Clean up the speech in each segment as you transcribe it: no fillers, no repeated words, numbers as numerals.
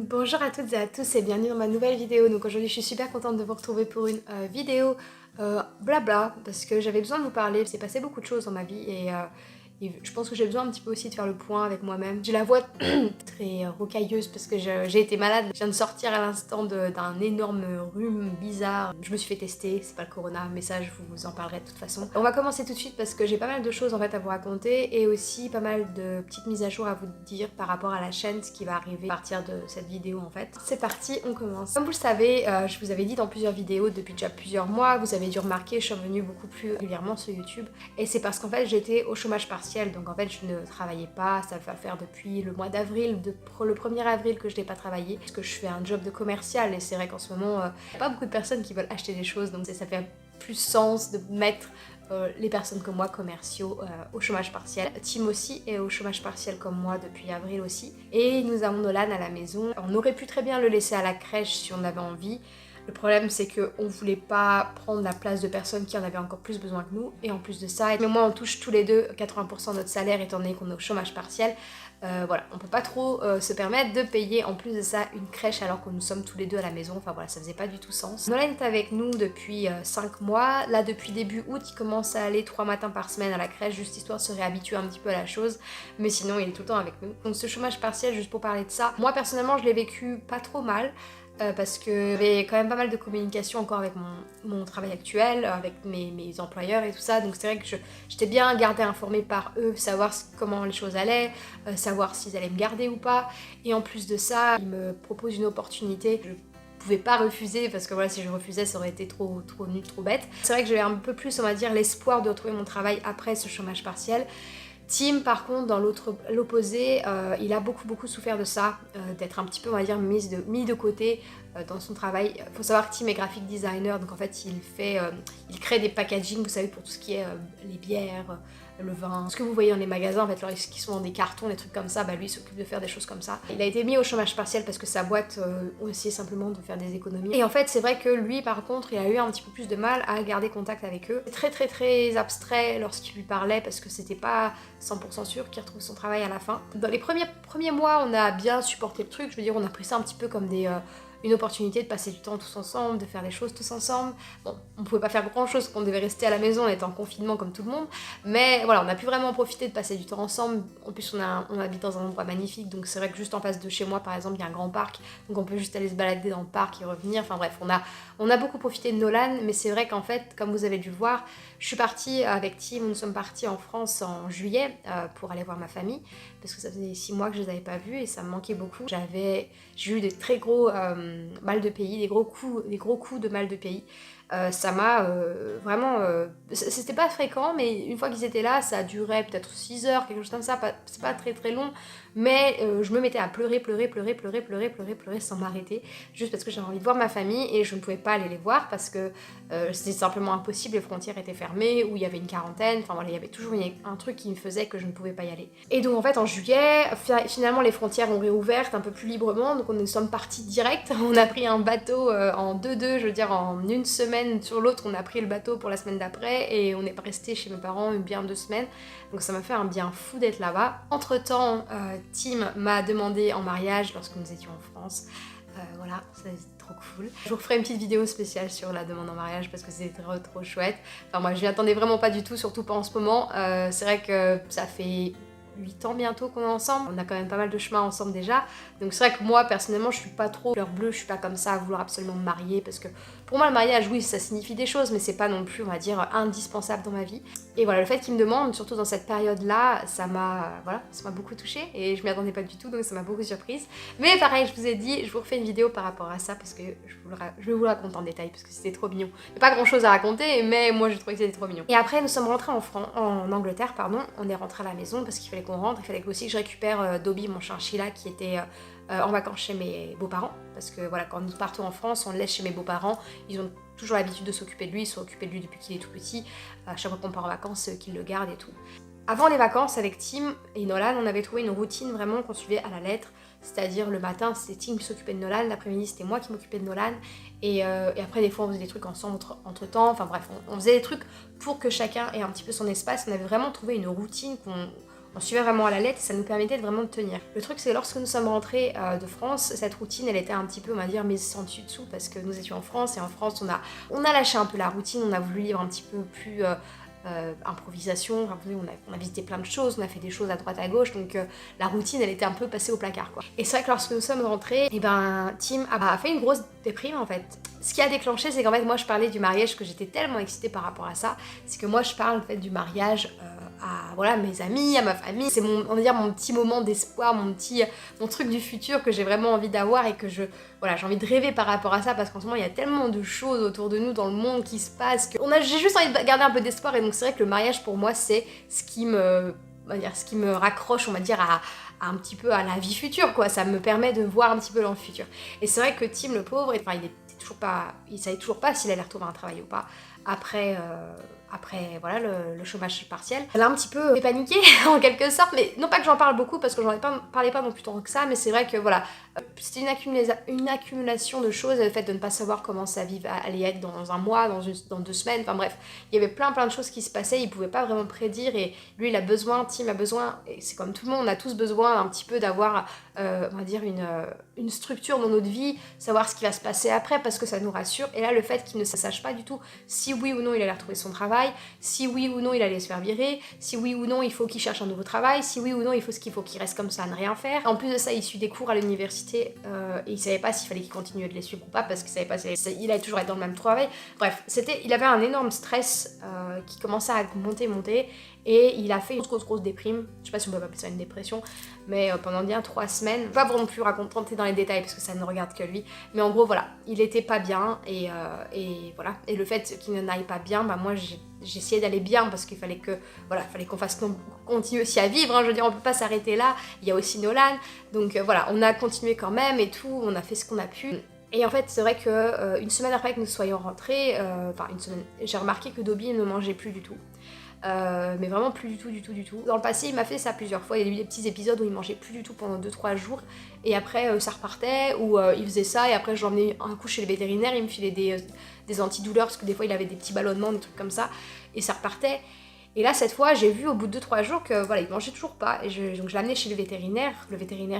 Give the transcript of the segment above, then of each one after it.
Bonjour à toutes et à tous et bienvenue dans ma nouvelle vidéo. Donc aujourd'hui je suis super contente de vous retrouver pour une vidéo blabla parce que j'avais besoin de vous parler. Il s'est passé beaucoup de choses dans ma vie et je pense que j'ai besoin un petit peu aussi de faire le point avec moi-même. J'ai la voix très rocailleuse parce que j'ai été malade. Je viens de sortir à l'instant d'un énorme rhume bizarre. Je me suis fait tester, c'est pas le corona, mais ça je vous en parlerai de toute façon. On va commencer tout de suite parce que j'ai pas mal de choses en fait à vous raconter et aussi pas mal de petites mises à jour à vous dire par rapport à la chaîne, ce qui va arriver à partir de cette vidéo en fait. C'est parti, on commence. Comme vous le savez, je vous avais dit dans plusieurs vidéos depuis déjà plusieurs mois, vous avez dû remarquer, je suis revenue beaucoup plus régulièrement sur YouTube et c'est parce qu'en fait j'étais au chômage partiel. Donc en fait je ne travaillais pas, ça va faire depuis le mois d'avril, le 1er avril que je n'ai pas travaillé parce que je fais un job de commercial et c'est vrai qu'en ce moment il n'y a pas beaucoup de personnes qui veulent acheter des choses, donc ça fait plus sens de mettre les personnes comme moi commerciaux au chômage partiel. Tim aussi est au chômage partiel comme moi depuis avril aussi. Et nous avons Nolan à la maison. On aurait pu très bien le laisser à la crèche si on avait envie. Le problème c'est qu'on voulait pas prendre la place de personnes qui en avaient encore plus besoin que nous. Et en plus de ça, mais moi on touche tous les deux 80% de notre salaire étant donné qu'on est au chômage partiel. Voilà, on peut pas trop se permettre de payer en plus de ça une crèche alors que nous sommes tous les deux à la maison. Enfin voilà, ça faisait pas du tout sens. Nolan est avec nous depuis 5 mois. Là depuis début août, il commence à aller 3 matins par semaine à la crèche, juste histoire de se réhabituer un petit peu à la chose. Mais sinon il est tout le temps avec nous. Donc ce chômage partiel, juste pour parler de ça, moi personnellement je l'ai vécu pas trop mal. Parce qu'il y avait quand même pas mal de communication encore avec mon travail actuel, avec mes employeurs et tout ça, donc c'est vrai que j'étais bien gardée informée par eux, savoir comment les choses allaient, savoir s'ils allaient me garder ou pas, et en plus de ça, ils me proposent une opportunité. Je pouvais pas refuser parce que voilà, si je refusais ça aurait été trop nul, trop bête. C'est vrai que j'avais un peu plus, on va dire, l'espoir de retrouver mon travail après ce chômage partiel. Tim par contre dans l'opposé, il a beaucoup souffert de ça, d'être un petit peu on va dire mis de côté dans son travail. Faut savoir que Tim est graphic designer, donc en fait il crée des packaging, vous savez, pour tout ce qui est les bières, le vin, ce que vous voyez dans les magasins en fait, qui sont dans des cartons, des trucs comme ça, bah lui il s'occupe de faire des choses comme ça. Il a été mis au chômage partiel parce que sa boîte essayait simplement de faire des économies. Et en fait c'est vrai que lui par contre il a eu un petit peu plus de mal à garder contact avec eux. C'est très abstrait lorsqu'il lui parlait parce que c'était pas 100% sûr qu'il retrouve son travail à la fin. Dans les premiers mois on a bien supporté le truc, je veux dire on a pris ça un petit peu comme une opportunité de passer du temps tous ensemble, de faire des choses tous ensemble. Bon, on pouvait pas faire grand chose, qu'on devait rester à la maison, on était en confinement comme tout le monde, mais voilà, on a pu vraiment profiter de passer du temps ensemble. En plus on habite dans un endroit magnifique, donc c'est vrai que juste en face de chez moi par exemple il y a un grand parc, donc on peut juste aller se balader dans le parc et revenir, enfin bref, on a beaucoup profité de Nolan, mais c'est vrai qu'en fait, comme vous avez dû le voir, je suis partie avec Tim, nous sommes partis en France en juillet pour aller voir ma famille, parce que ça faisait 6 mois que je les avais pas vus et ça me manquait beaucoup. J'ai eu des très gros mal de pays, des gros coups de mal de pays. Ça m'a vraiment... c'était pas fréquent, mais une fois qu'ils étaient là, ça durait peut-être 6 heures, quelque chose comme ça, c'est pas très long, mais je me mettais à pleurer sans m'arrêter, juste parce que j'avais envie de voir ma famille et je ne pouvais pas aller les voir parce que c'était simplement impossible, les frontières étaient fermées, ou il y avait une quarantaine, enfin voilà, il y avait toujours un truc qui me faisait que je ne pouvais pas y aller. Et donc en fait en juillet, finalement les frontières ont réouvert un peu plus librement, donc nous sommes partis direct, on a pris un bateau en 2-2, je veux dire en une semaine sur l'autre, on a pris le bateau pour la semaine d'après et on est resté chez mes parents bien 2 semaines, donc ça m'a fait un bien fou d'être là-bas. Entre temps, Tim m'a demandé en mariage lorsque nous étions en France. Voilà, c'est trop cool. Je vous referai une petite vidéo spéciale sur la demande en mariage parce que c'était trop chouette. Enfin moi je m'y attendais vraiment pas du tout, surtout pas en ce moment. C'est vrai que ça fait 8 ans bientôt qu'on est ensemble, on a quand même pas mal de chemin ensemble déjà, donc c'est vrai que moi personnellement je suis pas trop fleur bleue, je suis pas comme ça à vouloir absolument me marier parce que pour moi le mariage oui ça signifie des choses mais c'est pas non plus on va dire indispensable dans ma vie. Et voilà, le fait qu'il me demande, surtout dans cette période là, ça m'a beaucoup touchée et je m'y attendais pas du tout, donc ça m'a beaucoup surprise. Mais pareil, je vous ai dit, je vous refais une vidéo par rapport à ça parce que je vais vous le raconter en détail parce que c'était trop mignon. Il n'y a pas grand chose à raconter mais moi je trouvais que c'était trop mignon. Et après nous sommes rentrés en Angleterre, pardon, on est rentré à la maison parce qu'il fallait qu'on rentre, il fallait aussi que je récupère Dobby, mon chinchilla qui était en vacances chez mes beaux-parents, parce que voilà, quand nous partons en France, on le laisse chez mes beaux-parents, ils ont toujours l'habitude de s'occuper de lui, ils sont occupés de lui depuis qu'il est tout petit, à chaque fois qu'on part en vacances, c'est eux qui le gardent et tout. Avant les vacances, avec Tim et Nolan, on avait trouvé une routine vraiment qu'on suivait à la lettre, c'est-à-dire le matin c'était Tim qui s'occupait de Nolan, l'après-midi c'était moi qui m'occupais de Nolan, et après des fois on faisait des trucs ensemble entre temps, enfin bref, on faisait des trucs pour que chacun ait un petit peu son espace. On avait vraiment trouvé une routine On suivait vraiment à la lettre et ça nous permettait de vraiment de tenir. Le truc c'est que lorsque nous sommes rentrés de France, cette routine elle était un petit peu on va dire mise sans dessus dessous parce que nous étions en France et en France on a lâché un peu la routine, on a voulu vivre un petit peu plus improvisation, enfin, on a visité plein de choses, on a fait des choses à droite à gauche, donc la routine elle était un peu passée au placard quoi. Et c'est vrai que lorsque nous sommes rentrés, et ben Tim a fait une grosse déprime en fait. Ce qui a déclenché c'est qu'en fait moi je parlais du mariage, que j'étais tellement excitée par rapport à ça, c'est que moi je parle en fait du mariage à voilà, mes amis, à ma famille, c'est on va dire mon petit moment d'espoir, mon truc du futur que j'ai vraiment envie d'avoir et que voilà, j'ai envie de rêver par rapport à ça parce qu'en ce moment il y a tellement de choses autour de nous dans le monde qui se passent que j'ai juste envie de garder un peu d'espoir et donc c'est vrai que le mariage pour moi c'est ce qui me raccroche on va dire à un petit peu à la vie future quoi, ça me permet de voir un petit peu dans le futur. Et c'est vrai que Tim le pauvre, enfin il savait toujours pas s'il allait retrouver un travail ou pas après voilà le chômage partiel. Elle a un petit peu paniqué en quelque sorte, mais non pas que j'en parle beaucoup parce que parlais pas non plus tant que ça, mais c'est vrai que voilà, c'était une accumulation de choses, le fait de ne pas savoir comment sa vie allait être dans un mois, dans 2 semaines, enfin bref, il y avait plein de choses qui se passaient, il pouvait pas vraiment prédire et lui il a besoin, Tim a besoin, et c'est comme tout le monde, on a tous besoin un petit peu d'avoir on va dire une structure dans notre vie, savoir ce qui va se passer après parce que ça nous rassure. Et là le fait qu'il ne sache pas du tout si oui ou non il allait retrouver son travail, si oui ou non il allait se faire virer, si oui ou non il faut qu'il cherche un nouveau travail, si oui ou non il faut qu'il reste comme ça à ne rien faire. En plus de ça il suit des cours à l'université et il savait pas s'il fallait qu'il continue de les suivre ou pas parce qu'il savait pas il allait toujours être dans le même travail. Bref, il avait un énorme stress qui commençait à monter et il a fait une grosse déprime, je sais pas si on peut appeler ça une dépression, mais pendant bien 3 semaines, je vais pas vraiment plus raconter dans les détails parce que ça ne regarde que lui, mais en gros voilà, il était pas bien et voilà, et le fait qu'il n'aille pas bien, bah moi j'essayais d'aller bien parce qu'il fallait qu'on fasse continue aussi à vivre, hein, je veux dire on peut pas s'arrêter là, il y a aussi Nolan, donc voilà, on a continué quand même et tout, on a fait ce qu'on a pu. Et en fait, c'est vrai que une semaine après que nous soyons rentrés, enfin une semaine, j'ai remarqué que Dobby ne mangeait plus du tout. Mais vraiment plus du tout. Dans le passé, il m'a fait ça plusieurs fois. Il y a eu des petits épisodes où il mangeait plus du tout pendant 2-3 jours. Et après, ça repartait, ou il faisait ça. Et après, je l'emmenais un coup chez le vétérinaire. Il me filait des antidouleurs parce que des fois, il avait des petits ballonnements, des trucs comme ça. Et ça repartait. Et là, cette fois, j'ai vu au bout de 2-3 jours que voilà, il mangeait toujours pas. Et donc, je l'ai amené chez le vétérinaire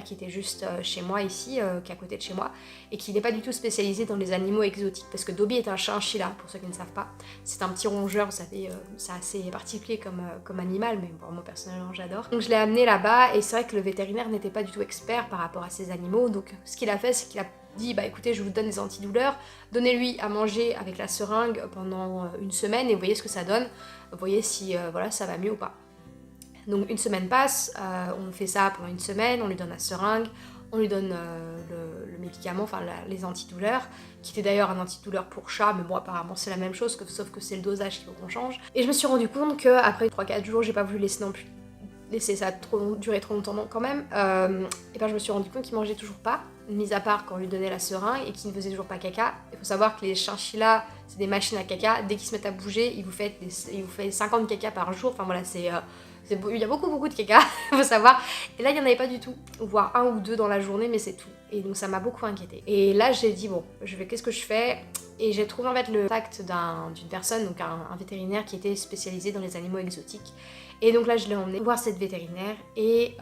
qui était juste chez moi ici, qui est à côté de chez moi, et qui n'est pas du tout spécialisé dans les animaux exotiques. Parce que Dobby est un chinchilla, pour ceux qui ne savent pas. C'est un petit rongeur, vous savez, c'est assez particulier comme animal, mais bon, moi personnellement, j'adore. Donc, je l'ai amené là-bas, et c'est vrai que le vétérinaire n'était pas du tout expert par rapport à ces animaux. Donc, ce qu'il a fait, c'est qu'il a dit bah écoutez je vous donne des antidouleurs, donnez-lui à manger avec la seringue pendant 1 semaine et voyez ce que ça donne, voyez si voilà ça va mieux ou pas. Donc 1 semaine passe, on fait ça pendant 1 semaine, on lui donne la seringue, on lui donne le médicament, enfin les antidouleurs, qui était d'ailleurs un antidouleur pour chat, mais bon apparemment c'est la même chose, sauf que c'est le dosage qu'il faut qu'on change. Et je me suis rendu compte qu'après 3-4 jours, j'ai pas voulu laisser ça durer trop longtemps quand même, et ben je me suis rendu compte qu'il mangeait toujours pas, mis à part quand on lui donnait la seringue et qu'il ne faisait toujours pas caca. Il faut savoir que les chinchillas c'est des machines à caca, dès qu'ils se mettent à bouger il vous fait 50 caca par jour, enfin voilà il y a beaucoup de caca, il faut savoir. Et là il n'y en avait pas du tout, voire 1 ou 2 dans la journée, mais c'est tout. Et donc ça m'a beaucoup inquiétée. Et là j'ai dit bon, qu'est-ce que je fais? Et j'ai trouvé en fait le contact d'une personne, donc un vétérinaire qui était spécialisé dans les animaux exotiques. Et donc là je l'ai emmené voir cette vétérinaire et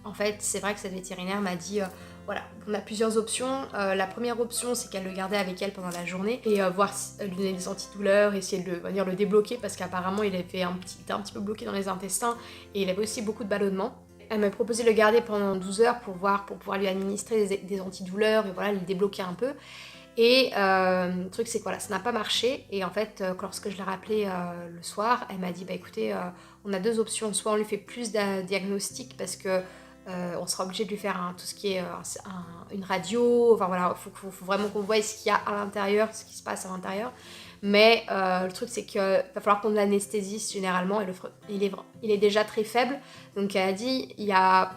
en fait c'est vrai que cette vétérinaire m'a dit voilà, on a plusieurs options. La première option c'est qu'elle le gardait avec elle pendant la journée et lui donner des antidouleurs, essayer de venir le débloquer parce qu'apparemment il était un petit peu bloqué dans les intestins et il avait aussi beaucoup de ballonnements. Elle m'a proposé de le garder pendant 12 heures pour pouvoir lui administrer des antidouleurs et voilà, le débloquer un peu. Et le truc c'est que voilà, ça n'a pas marché et en fait lorsque je l'ai rappelé le soir, elle m'a dit bah écoutez on a 2 options, soit on lui fait plus de diagnostic parce que on sera obligé de lui faire tout ce qui est une radio, enfin voilà, faut vraiment qu'on voie ce qu'il y a à l'intérieur, ce qui se passe à l'intérieur. Mais le truc c'est qu'il va falloir qu'on l'anesthésise généralement et il est déjà très faible, donc elle a dit il y a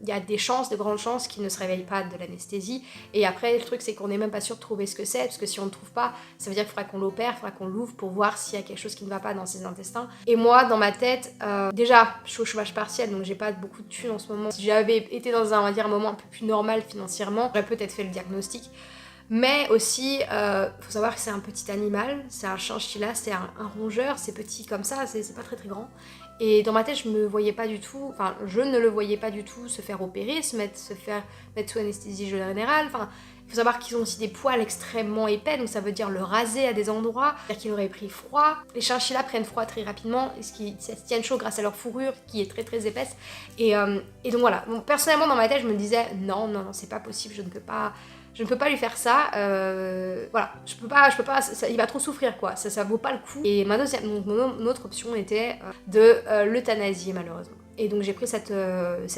de grandes chances qu'il ne se réveille pas de l'anesthésie. Et après, le truc, c'est qu'on n'est même pas sûr de trouver ce que c'est, parce que si on ne trouve pas, ça veut dire qu'il faudra qu'on l'opère, il faudra qu'on l'ouvre pour voir s'il y a quelque chose qui ne va pas dans ses intestins. Et moi, dans ma tête, déjà, je suis au chômage partiel, donc j'ai pas beaucoup de thunes en ce moment. Si j'avais été dans on va dire, un moment un peu plus normal financièrement, j'aurais peut-être fait le diagnostic. Mais aussi, faut savoir que c'est un petit animal, c'est un chinchilla, c'est un rongeur, c'est petit comme ça, c'est pas très grand. Et dans ma tête, je ne le voyais pas du tout se faire opérer, se mettre sous anesthésie générale. Enfin, il faut savoir qu'ils ont aussi des poils extrêmement épais, donc ça veut dire le raser à des endroits, c'est-à-dire qu'il aurait pris froid. Les chinchillas prennent froid très rapidement, et ils se tiennent chaud grâce à leur fourrure qui est très très épaisse. Et donc voilà, bon, personnellement dans ma tête, je me disais non, c'est pas possible, je ne peux pas lui faire ça, voilà, je peux pas, il va trop souffrir quoi, ça vaut pas le coup. Et mon autre option était de l'euthanasier malheureusement. Et donc j'ai pris cette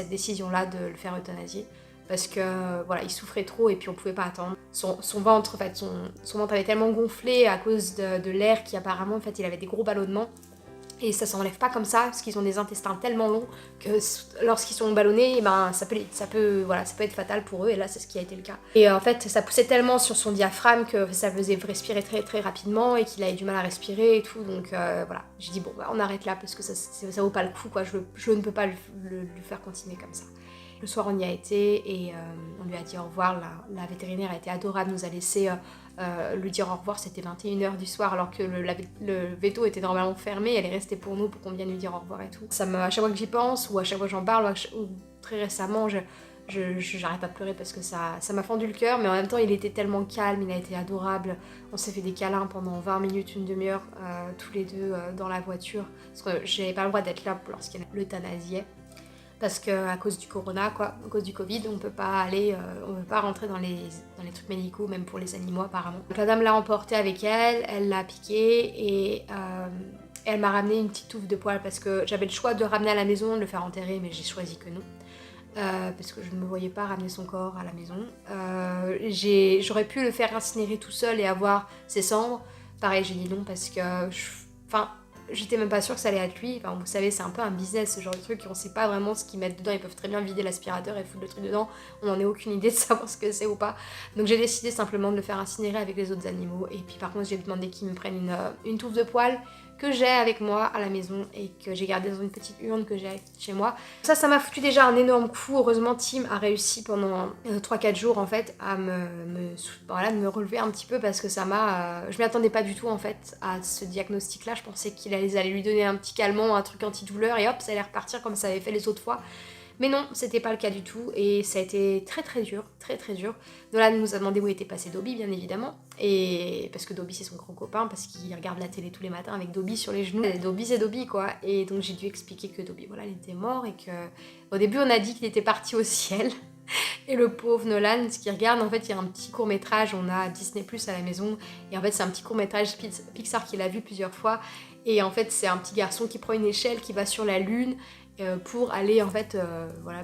décision là de le faire euthanasier. Parce que voilà, il souffrait trop et puis on pouvait pas attendre. Son ventre, en fait, son ventre avait tellement gonflé à cause de l'air qui apparemment, en fait, il avait des gros ballonnements. Et ça s'enlève pas comme ça, parce qu'ils ont des intestins tellement longs que lorsqu'ils sont ballonnés, eh ben, ça peut être fatal pour eux, et là c'est ce qui a été le cas. Et en fait, ça poussait tellement sur son diaphragme que ça faisait respirer très très rapidement et qu'il avait du mal à respirer et tout, donc voilà. J'ai dit bon, bah, on arrête là parce que ça vaut pas le coup, quoi. Je ne peux pas le faire continuer comme ça. Le soir, on y a été et on lui a dit au revoir. La vétérinaire a été adorable, nous a laissé lui dire au revoir. C'était 21h du soir alors que le veto était normalement fermé. Elle est restée pour nous pour qu'on vienne lui dire au revoir et tout. À chaque fois que j'y pense ou à chaque fois que j'en parle ou très récemment, j'arrête pas de pleurer parce que ça m'a fendu le cœur. Mais en même temps, il était tellement calme, il a été adorable. On s'est fait des câlins pendant 20 minutes, une demi-heure, tous les deux dans la voiture. Parce que j'avais pas le droit d'être là lorsqu'il l'euthanasiait. Parce qu'à cause du corona, à cause du Covid, on peut pas rentrer dans les trucs médicaux, même pour les animaux apparemment. Donc la dame l'a emporté avec elle, elle l'a piqué et elle m'a ramené une petite touffe de poils parce que j'avais le choix de le ramener à la maison, de le faire enterrer, mais j'ai choisi que non. Parce que je ne me voyais pas ramener son corps à la maison. J'aurais pu le faire incinérer tout seul et avoir ses cendres. Pareil, j'ai dit non parce que... J'étais même pas sûre que ça allait être lui. Enfin, vous savez, c'est un peu un business, ce genre de truc. On sait pas vraiment ce qu'ils mettent dedans. Ils peuvent très bien vider l'aspirateur et foutre le truc dedans. On n'en a aucune idée de savoir ce que c'est ou pas. Donc j'ai décidé simplement de le faire incinérer avec les autres animaux. Et puis par contre, j'ai demandé qu'ils me prennent une touffe de poils que j'ai avec moi à la maison et que j'ai gardé dans une petite urne que j'ai chez moi. Ça m'a foutu déjà un énorme coup. Heureusement, Tim a réussi pendant 3-4 jours en fait à me relever un petit peu parce que je m'y attendais pas du tout en fait à ce diagnostic-là. Je pensais qu'ils allaient lui donner un petit calmant, un truc antidouleur et hop, ça allait repartir comme ça avait fait les autres fois. Mais non, c'était pas le cas du tout et ça a été très très dur, très très dur. Nolan nous a demandé où était passé Dobby, bien évidemment, et parce que Dobby c'est son grand copain, parce qu'il regarde la télé tous les matins avec Dobby sur les genoux. Et Dobby c'est Dobby quoi, et donc j'ai dû expliquer que Dobby, voilà, il était mort et que au début on a dit qu'il était parti au ciel. Et le pauvre Nolan, ce qu'il regarde, en fait, il y a un petit court-métrage, on a Disney Plus à la maison, et en fait, c'est un petit court-métrage Pixar qu'il a vu plusieurs fois, et en fait, c'est un petit garçon qui prend une échelle, qui va sur la lune, pour aller, en fait,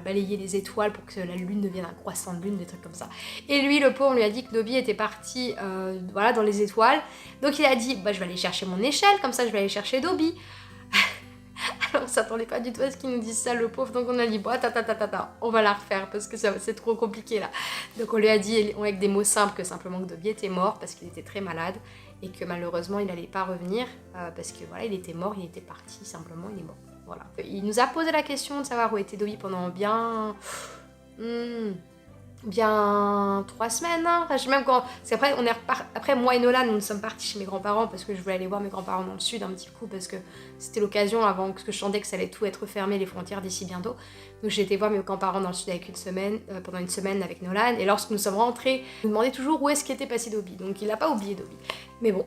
balayer les étoiles pour que la lune devienne un croissant de lune, des trucs comme ça. Et lui, le pauvre, on lui a dit que Dobby était parti, dans les étoiles, donc il a dit, bah, je vais aller chercher mon échelle, comme ça, je vais aller chercher Dobby. Alors on s'attendait pas du tout à ce qu'il nous dise ça, le pauvre, donc on a dit bon, on va la refaire parce que c'est trop compliqué là. Donc on lui a dit avec des mots simples que simplement que Dobby était mort parce qu'il était très malade et que malheureusement il allait pas revenir parce que voilà, il était mort, il était parti, simplement il est mort. Voilà. Il nous a posé la question de savoir où était Dobby pendant bien 3 semaines, hein. Enfin, je sais même quand... Après, moi et Nolan, nous sommes partis chez mes grands-parents parce que je voulais aller voir mes grands-parents dans le sud un petit coup parce que c'était l'occasion avant que je sentais que ça allait tout être fermé, les frontières d'ici bientôt. Donc j'ai été voir mes grands-parents dans le sud avec pendant une semaine avec Nolan, et lorsque nous sommes rentrés, il nous demandait toujours où est-ce qu'était passé Dobby. Donc il n'a pas oublié Dobby. Mais bon,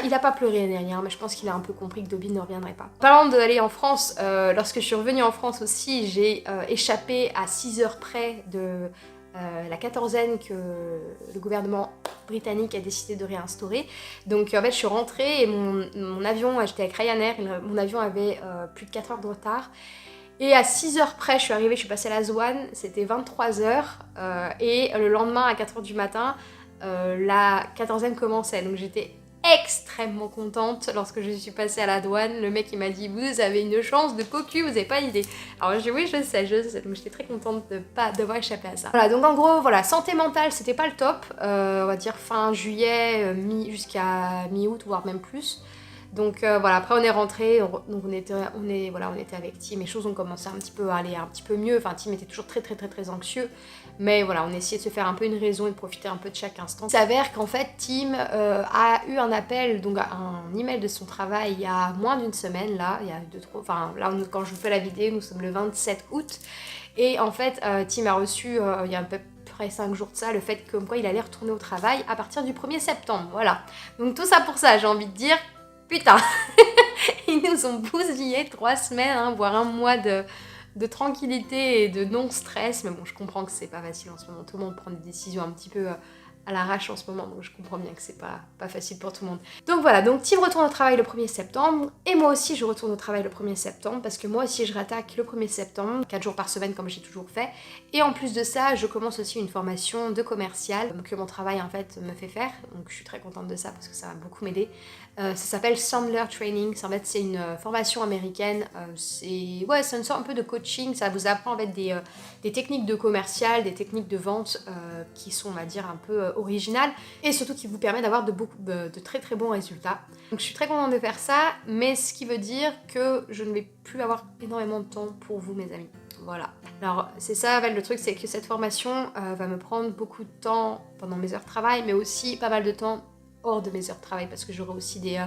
il n'a pas pleuré ni rien, mais je pense qu'il a un peu compris que Dobby ne reviendrait pas. Parlant d'aller en France, lorsque je suis revenue en France aussi, j'ai échappé à 6 heures près de... la quatorzaine que le gouvernement britannique a décidé de réinstaurer. Donc en fait je suis rentrée et mon avion, j'étais avec Ryanair, et mon avion avait plus de 4 heures de retard. Et à 6 heures près, je suis arrivée, je suis passée à la Zouane, c'était 23 heures, et le lendemain à 4 heures du matin, la quatorzaine commençait. Donc j'étais extrêmement contente lorsque je suis passée à la douane. Le mec il m'a dit vous avez une chance de cocu, vous avez pas d'idée. Alors j'ai dit oui je sais, donc j'étais très contente d'avoir échappé à ça. Voilà, donc en gros voilà, santé mentale c'était pas le top, on va dire fin juillet jusqu'à mi-août voire même plus. Donc voilà, après on est rentré, donc on était avec Tim, et les choses ont commencé un petit peu à aller un petit peu mieux. Enfin, Tim était toujours très anxieux, mais voilà, on essayait de se faire un peu une raison et de profiter un peu de chaque instant. Il s'avère qu'en fait, Tim a eu un appel, donc un email de son travail il y a moins d'une semaine, là, il y a quand je vous fais la vidéo, nous sommes le 27 août, et en fait, Tim a reçu, il y a à peu près 5 jours de ça, le fait comme quoi il allait retourner au travail à partir du 1er septembre, voilà. Donc tout ça pour ça, j'ai envie de dire, putain, ils nous ont bousillé 3 semaines, hein, voire un mois de tranquillité et de non-stress. Mais bon, je comprends que c'est pas facile en ce moment. Tout le monde prend des décisions un petit peu à l'arrache en ce moment, donc je comprends bien que c'est pas facile pour tout le monde. Donc voilà, donc Tim retourne au travail le 1er septembre, et moi aussi je retourne au travail le 1er septembre, parce que moi aussi je rattaque le 1er septembre, 4 jours par semaine comme j'ai toujours fait, et en plus de ça, je commence aussi une formation de commercial que mon travail en fait me fait faire, donc je suis très contente de ça parce que ça va beaucoup m'aider. Ça s'appelle Sandler Training, en fait c'est une formation américaine, c'est une sorte un peu de coaching, ça vous apprend en fait des techniques de commercial, des techniques de vente qui sont on va dire un peu originales, et surtout qui vous permet d'avoir de très bons résultats. Donc je suis très contente de faire ça, mais ce qui veut dire que je ne vais plus avoir énormément de temps pour vous mes amis. Voilà. Alors c'est ça, le truc c'est que cette formation va me prendre beaucoup de temps pendant mes heures de travail, mais aussi pas mal de temps hors de mes heures de travail, parce que j'aurai aussi des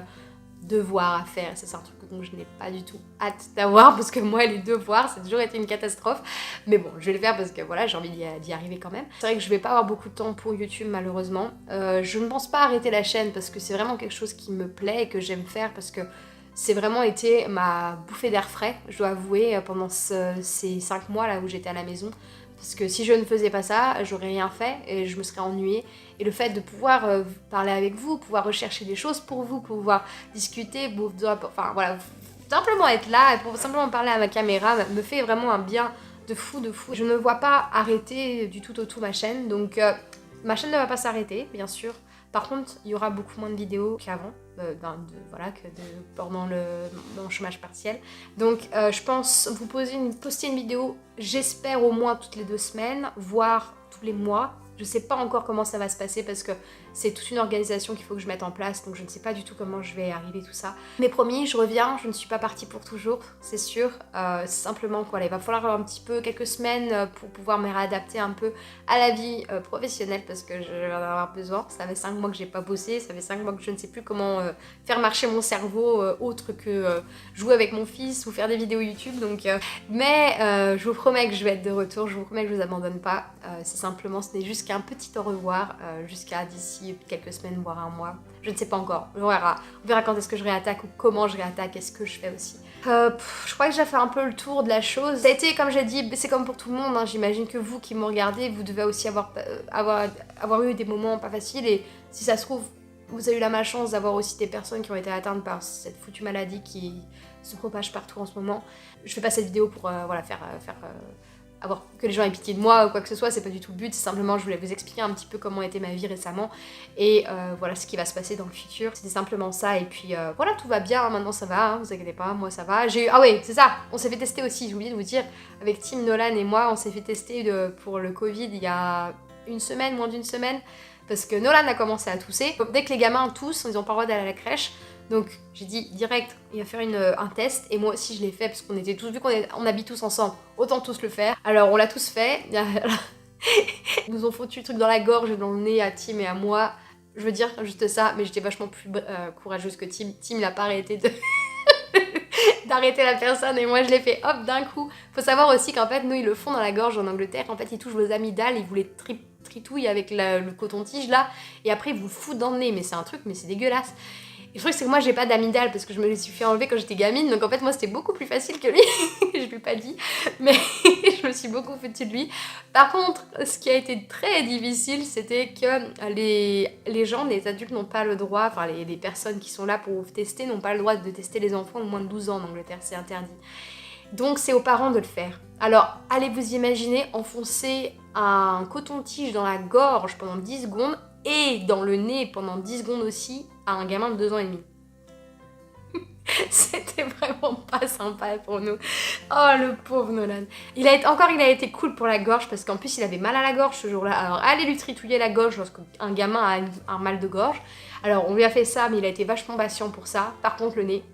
devoirs à faire. Ça c'est un truc dont je n'ai pas du tout hâte d'avoir, parce que moi les devoirs ça a toujours été une catastrophe, mais bon je vais le faire parce que voilà j'ai envie d'y arriver quand même. C'est vrai que je vais pas avoir beaucoup de temps pour YouTube malheureusement. Je ne pense pas arrêter la chaîne parce que c'est vraiment quelque chose qui me plaît et que j'aime faire, parce que c'est vraiment été ma bouffée d'air frais, je dois avouer, pendant ces 5 mois là où j'étais à la maison. Parce que si je ne faisais pas ça, j'aurais rien fait et je me serais ennuyée. Et le fait de pouvoir parler avec vous, pouvoir rechercher des choses pour vous, pouvoir discuter, enfin voilà, simplement être là, pour simplement parler à ma caméra, me fait vraiment un bien de fou. Je ne vois pas arrêter du tout au tout ma chaîne, donc ma chaîne ne va pas s'arrêter, bien sûr. Par contre, il y aura beaucoup moins de vidéos qu'avant, pendant mon chômage partiel. Donc je pense vous poster une vidéo, j'espère au moins toutes les 2 semaines, voire tous les mois. Je sais pas encore comment ça va se passer parce que c'est toute une organisation qu'il faut que je mette en place, donc je ne sais pas du tout comment je vais arriver tout ça. Mais promis, je reviens, je ne suis pas partie pour toujours, c'est sûr. C'est simplement quoi, il va falloir un petit peu, quelques semaines pour pouvoir me réadapter un peu à la vie professionnelle, parce que je vais en avoir besoin. Ça fait 5 mois que j'ai pas bossé, ça fait 5 mois que je ne sais plus comment faire marcher mon cerveau autre que jouer avec mon fils ou faire des vidéos YouTube. Donc, je vous promets que je vais être de retour, je vous promets que je vous abandonne pas. C'est simplement, ce n'est juste qu'un petit au revoir jusqu'à d'ici quelques semaines, voire un mois. Je ne sais pas encore, on verra quand est-ce que je réattaque ou comment je réattaque et ce que je fais aussi. Je crois que j'ai fait un peu le tour de la chose. Ça a été, comme j'ai dit, c'est comme pour tout le monde, hein. J'imagine que vous qui me regardez, vous devez aussi avoir eu des moments pas faciles, et si ça se trouve, vous avez eu la malchance d'avoir aussi des personnes qui ont été atteintes par cette foutue maladie qui se propage partout en ce moment. Je fais pas cette vidéo pour avoir que les gens aient pitié de moi ou quoi que ce soit, c'est pas du tout le but, c'est simplement je voulais vous expliquer un petit peu comment était ma vie récemment et voilà ce qui va se passer dans le futur. C'était simplement ça, et puis voilà, tout va bien, maintenant ça va, hein, vous inquiétez pas, moi ça va. Ah ouais, c'est ça, on s'est fait tester aussi, j'ai oublié de vous dire, avec Tim, Nolan et moi, on s'est fait tester pour le Covid il y a moins d'une semaine, parce que Nolan a commencé à tousser. Dès que les gamins toussent, ils ont pas le droit d'aller à la crèche. Donc j'ai dit direct, il va faire un test, et moi aussi je l'ai fait parce qu'on était tous, vu qu'on habite tous ensemble, autant tous le faire. Alors on l'a tous fait, ils nous ont foutu le truc dans la gorge et dans le nez à Tim et à moi. Je veux dire juste ça, mais j'étais vachement plus courageuse que Tim. Tim il a pas arrêté d'arrêter la personne, et moi je l'ai fait hop d'un coup. Faut savoir aussi qu'en fait nous ils le font dans la gorge en Angleterre, en fait ils touchent vos amygdales, ils vous les tritouillent avec le coton-tige là, et après ils vous le foutent dans le nez, mais c'est un truc, mais c'est dégueulasse. Et le truc c'est que moi j'ai pas d'amygdale parce que je me les suis fait enlever quand j'étais gamine, donc en fait moi c'était beaucoup plus facile que lui. Je lui ai pas dit, mais je me suis beaucoup foutue de lui. Par contre, ce qui a été très difficile, c'était que les gens, les adultes n'ont pas le droit, enfin les personnes qui sont là pour vous tester n'ont pas le droit de tester les enfants de moins de 12 ans en Angleterre, c'est interdit. Donc c'est aux parents de le faire. Alors allez vous imaginer enfoncer un coton-tige dans la gorge pendant 10 secondes et dans le nez pendant 10 secondes aussi à un gamin de 2 ans et demi. C'était vraiment pas sympa pour nous. Oh le pauvre Nolan. Il a été cool pour la gorge parce qu'en plus il avait mal à la gorge ce jour-là. Alors allez lui tritouiller la gorge lorsqu'un gamin a un mal de gorge. Alors on lui a fait ça mais il a été vachement patient pour ça. Par contre le nez,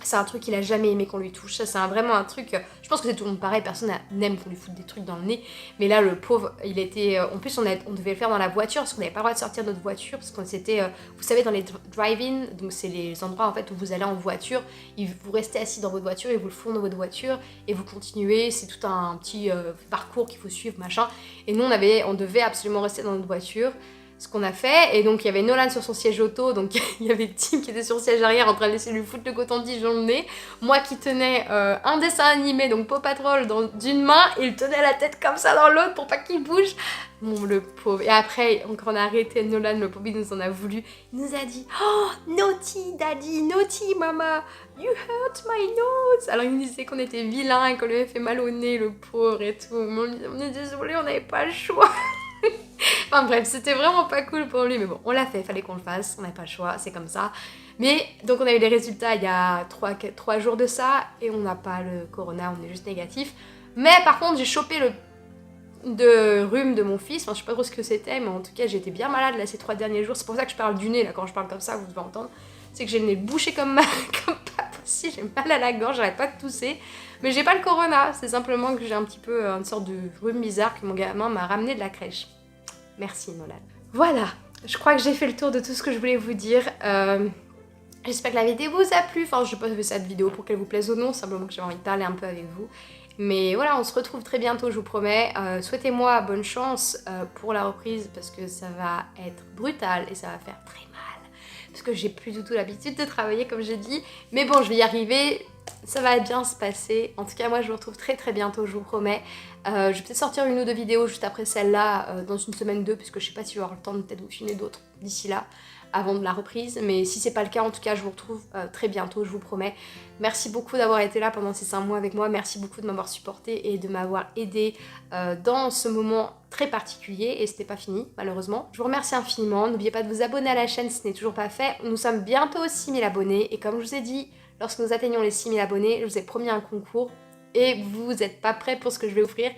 c'est un truc qu'il a jamais aimé qu'on lui touche. Ça, c'est vraiment un truc. Je pense que c'est tout le monde pareil. Personne n'aime qu'on lui foute des trucs dans le nez. Mais là, le pauvre, il était. En plus, on devait le faire dans la voiture parce qu'on n'avait pas le droit de sortir de notre voiture. Parce qu'on c'était. Vous savez, dans les drive-in, donc c'est les endroits en fait où vous allez en voiture. Vous restez assis dans votre voiture et vous le font dans votre voiture. Et vous continuez. C'est tout un petit parcours qu'il faut suivre, machin. Et nous, on devait absolument rester dans notre voiture. Ce qu'on a fait, et donc il y avait Nolan sur son siège auto, donc il y avait Tim qui était sur le siège arrière en train de laisser lui foutre le coton-tige dans le nez, moi qui tenais un dessin animé, donc Paw Patrol d'une main, et il tenait la tête comme ça dans l'autre pour pas qu'il bouge. Bon le pauvre, et après quand on a arrêté Nolan, le pauvre il nous en a voulu, il nous a dit « Oh, naughty daddy, naughty mama, you hurt my nose !» Alors il nous disait qu'on était vilain et qu'on lui avait fait mal au nez, le pauvre et tout, on est désolé, on n'avait pas le choix. Enfin bref, c'était vraiment pas cool pour lui, mais bon, on l'a fait, fallait qu'on le fasse, on n'avait pas le choix, c'est comme ça. Mais donc on a eu les résultats il y a 3 jours de ça, et on n'a pas le corona, on est juste négatif. Mais par contre, j'ai chopé le rhume de mon fils, enfin je sais pas trop ce que c'était, mais en tout cas j'ai été bien malade là ces 3 derniers jours, c'est pour ça que je parle du nez là, quand je parle comme ça, vous devez entendre. C'est que j'ai le nez bouché comme pas possible, j'ai mal à la gorge, j'arrête pas de tousser. Mais j'ai pas le corona, c'est simplement que j'ai un petit peu une sorte de rhume bizarre que mon gamin m'a ramené de la crèche. Merci Nolan. Voilà, je crois que j'ai fait le tour de tout ce que je voulais vous dire. J'espère que la vidéo vous a plu. Enfin, je n'ai pas fait cette vidéo pour qu'elle vous plaise ou non, simplement que j'ai envie de parler un peu avec vous. Mais voilà, on se retrouve très bientôt, je vous promets. Souhaitez-moi bonne chance pour la reprise parce que ça va être brutal et ça va faire très mal. Parce que j'ai plus du tout l'habitude de travailler comme j'ai dit. Mais bon, je vais y arriver. Ça va bien se passer. En tout cas, moi, je vous retrouve très très bientôt, je vous promets. Je vais peut-être sortir 1 ou 2 vidéos juste après celle-là, dans une semaine 2, puisque je sais pas si je vais avoir le temps de peut-être vous filmer d'autres d'ici là, avant de la reprise. Mais si c'est pas le cas, en tout cas, je vous retrouve très bientôt, je vous promets. Merci beaucoup d'avoir été là pendant ces 5 mois avec moi. Merci beaucoup de m'avoir supporté et de m'avoir aidé dans ce moment très particulier. Et c'était pas fini, malheureusement. Je vous remercie infiniment. N'oubliez pas de vous abonner à la chaîne si ce n'est toujours pas fait. Nous sommes bientôt aux 6000 abonnés. Et comme je vous ai dit, lorsque nous atteignons les 6000 abonnés, je vous ai promis un concours. Et vous n'êtes pas prêts pour ce que je vais offrir.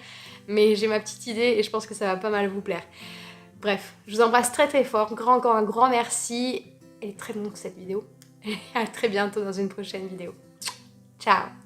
Mais j'ai ma petite idée et je pense que ça va pas mal vous plaire. Bref, je vous embrasse très très fort. Encore un grand merci. Elle est très longue cette vidéo. Et à très bientôt dans une prochaine vidéo. Ciao!